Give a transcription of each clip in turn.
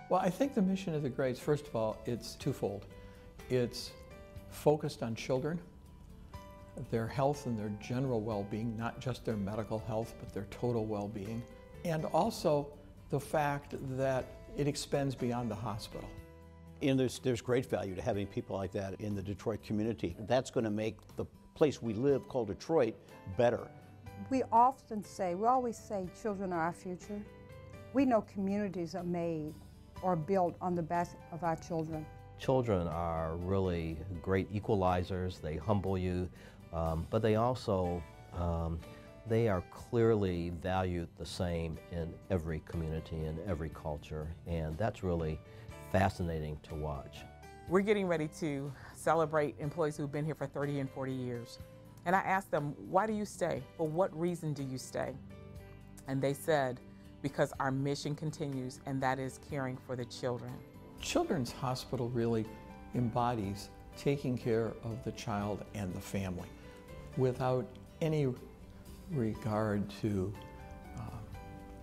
Well, I think the mission of the Greys, first of all, it's twofold. It's focused on children, their health and their general well-being, not just their medical health, but their total well-being. And also the fact that it extends beyond the hospital. And there's great value to having people like that in the Detroit community. That's going to make the place we live, called Detroit, better. We always say children are our future. We know communities are made or built on the backs of our children. Children are really great equalizers. They humble you, but they also they are clearly valued the same in every community, in every culture, and that's really fascinating to watch. We're getting ready to celebrate employees who've been here for 30 and 40 years. And I asked them, why do you stay? For what reason do you stay? And they said, because our mission continues, and that is caring for the children. Children's Hospital really embodies taking care of the child and the family without any regard to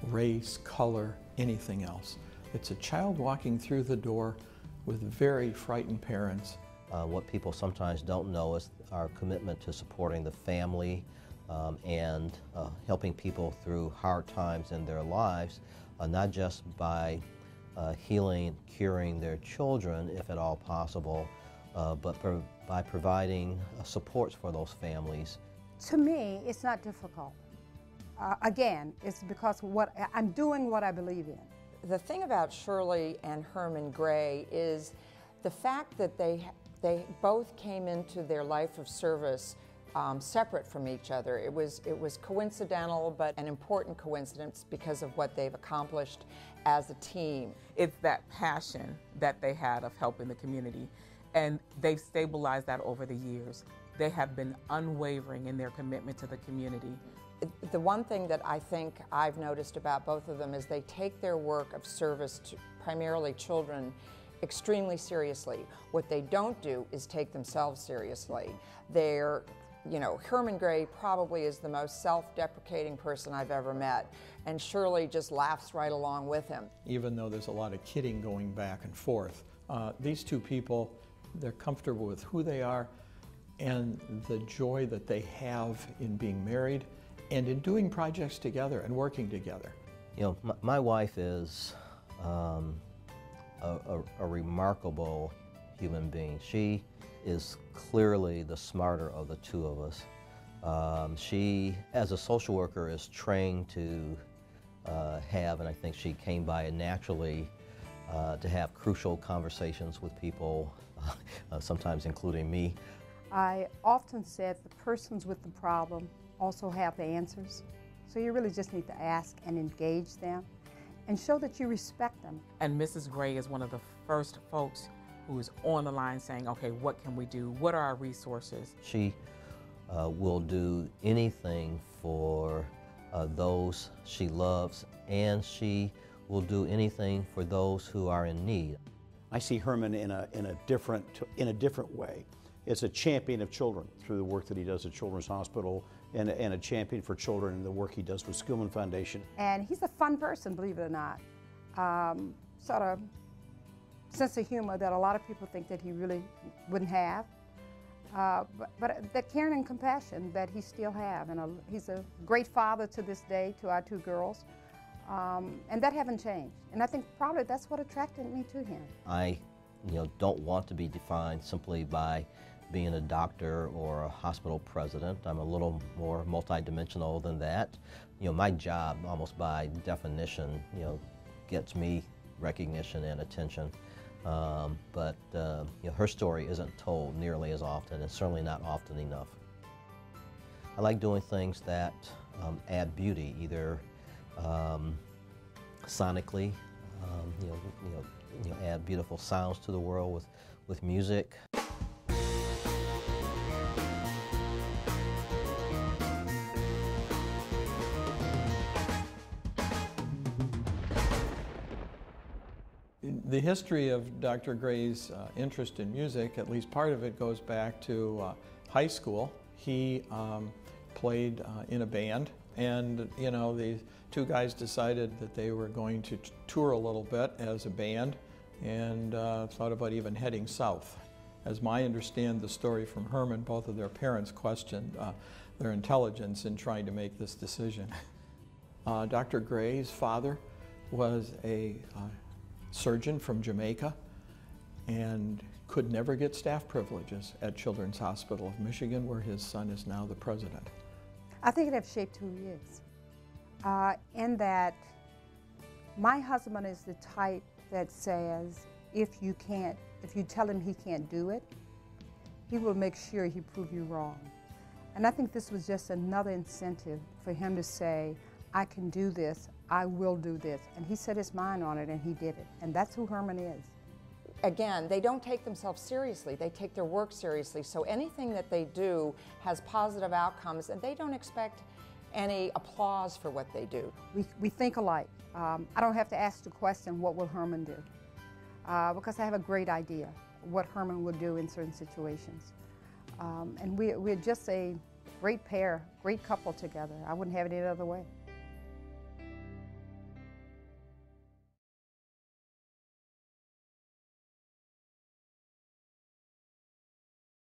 race, color, anything else. It's a child walking through the door with very frightened parents. What people sometimes don't know is our commitment to supporting the family and helping people through hard times in their lives, not just by healing, curing their children, if at all possible, but by providing supports for those families. To me, it's not difficult. Again, it's because I'm doing what I believe in. The thing about Shirley and Herman Gray is the fact that they both came into their life of service separate from each other. It was coincidental, but an important coincidence because of what they've accomplished as a team. It's that passion that they had of helping the community, and they've stabilized that over the years. They have been unwavering in their commitment to the community. The one thing that I think I've noticed about both of them is they take their work of service to primarily children extremely seriously. What they don't do is take themselves seriously. Herman Gray probably is the most self-deprecating person I've ever met, and Shirley just laughs right along with him. Even though there's a lot of kidding going back and forth, these two people, they're comfortable with who they are and the joy that they have in being married and in doing projects together and working together. You know, my wife is a remarkable human being. She is clearly the smarter of the two of us. She, as a social worker, is trained to have, and I think she came by it naturally, to have crucial conversations with people, sometimes including me. I often said the persons with the problem also have the answers. So you really just need to ask and engage them and show that you respect them. And Mrs. Gray is one of the first folks who is on the line saying, okay, what can we do? What are our resources? She will do anything for those she loves, and she will do anything for those who are in need. I see Herman in a different way. It's a champion of children through the work that he does at Children's Hospital, and a champion for children in the work he does with Skillman Foundation. And he's a fun person, believe it or not. Sort of sense of humor that a lot of people think that he really wouldn't have. But that caring and compassion that he still has. And he's a great father to this day to our two girls. And that haven't changed. And I think probably that's what attracted me to him. I don't want to be defined simply by being a doctor or a hospital president. I'm a little more multidimensional than that. My job, almost by definition, gets me recognition and attention. But her story isn't told nearly as often, and certainly not often enough. I like doing things that add beauty, either sonically, add beautiful sounds to the world with music. The history of Dr. Gray's interest in music, at least part of it, goes back to high school. He played in a band And, you know, the two guys decided that they were going to tour a little bit as a band and thought about even heading south. As I understand the story from Herman, both of their parents questioned their intelligence in trying to make this decision. Dr. Gray's father was a surgeon from Jamaica and could never get staff privileges at Children's Hospital of Michigan, where his son is now the president. I think it has shaped who he is, in that my husband is the type that says if you tell him he can't do it, he will make sure he prove you wrong. And I think this was just another incentive for him to say, I can do this, I will do this. And he set his mind on it and he did it. And that's who Herman is. Again, they don't take themselves seriously, they take their work seriously. So anything that they do has positive outcomes, and they don't expect any applause for what they do. We think alike. I don't have to ask the question, what will Herman do? Because I have a great idea what Herman would do in certain situations. And we're just a great pair, great couple together. I wouldn't have it any other way.